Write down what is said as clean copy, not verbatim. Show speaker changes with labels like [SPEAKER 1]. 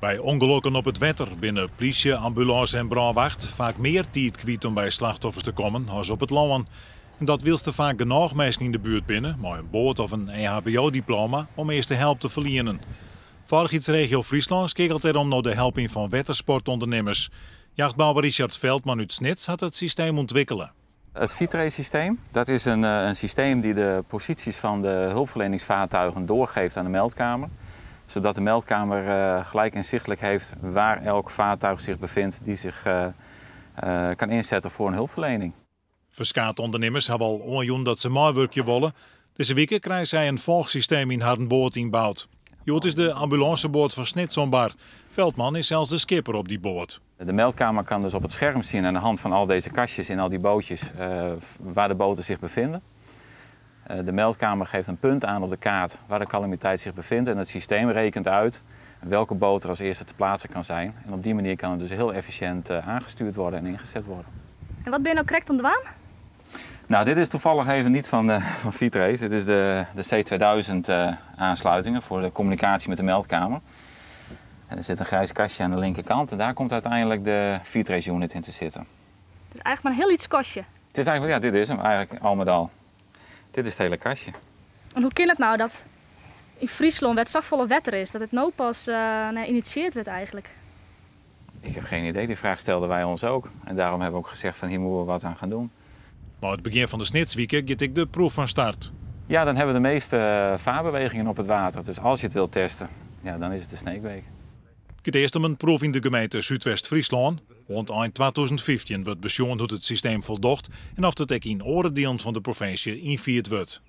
[SPEAKER 1] Bij ongelukken op het wetter binnen politie, ambulance en brandwacht vaak meer tijd kwijt om bij slachtoffers te komen als op het land. En dat wilste vaak genoeg mensen in de buurt binnen, maar een boot of een EHBO-diploma om eerste hulp te verlenen. Veiligheidsregio Friesland kekelt erom naar de helping van watersportondernemers. Jachtbouwer Richard Veldman uit Snits had het systeem ontwikkelen.
[SPEAKER 2] Het ViTrace-systeem, dat is een systeem die de posities van de hulpverleningsvaartuigen doorgeeft aan de meldkamer. Zodat de meldkamer gelijk inzichtelijk heeft waar elk vaartuig zich bevindt die zich kan inzetten voor een hulpverlening.
[SPEAKER 1] Verschillende ondernemers hebben al onjoen dat ze maaiwerkje willen. Deze week krijgen zij een volgsysteem in Hardenboord inbouwd. Jood is de ambulanceboot van Snitsombar. Veldman is zelfs de skipper op die boot.
[SPEAKER 2] De meldkamer kan dus op het scherm zien aan de hand van al deze kastjes in al die bootjes waar de boten zich bevinden. De meldkamer geeft een punt aan op de kaart waar de calamiteit zich bevindt en het systeem rekent uit welke boot er als eerste te plaatsen kan zijn. En op die manier kan het dus heel efficiënt aangestuurd worden en ingezet worden.
[SPEAKER 3] En wat ben je nou correct aan de waan?
[SPEAKER 2] Nou, dit is toevallig even niet van ViTrace. Dit is de C2000 aansluitingen voor de communicatie met de meldkamer. En er zit een grijs kastje aan de linkerkant en daar komt uiteindelijk de ViTrace unit in te zitten.
[SPEAKER 3] Het is eigenlijk maar een heel iets kostje.
[SPEAKER 2] Het is eigenlijk, ja, dit is hem eigenlijk al met al. Dit is het hele kastje.
[SPEAKER 3] En hoe kan het nou dat in Friesland het zo volle wetter is, dat het nou pas geïnitieerd werd eigenlijk?
[SPEAKER 2] Ik heb geen idee, die vraag stelden wij ons ook. En daarom hebben we ook gezegd van hier moeten we wat aan gaan doen.
[SPEAKER 1] Maar het begin van de Snitsweek gaat ik de proef van start.
[SPEAKER 2] Ja, dan hebben we de meeste vaarbewegingen op het water. Dus als je het wilt testen, ja, dan is het de Sneekweek.
[SPEAKER 1] Het eerst om een proef in de gemeente Zuidwest-Friesland. Rond eind 2015 wordt besjoen hoe het systeem voldocht en of het ook in andere delen van de provincie invierd wordt.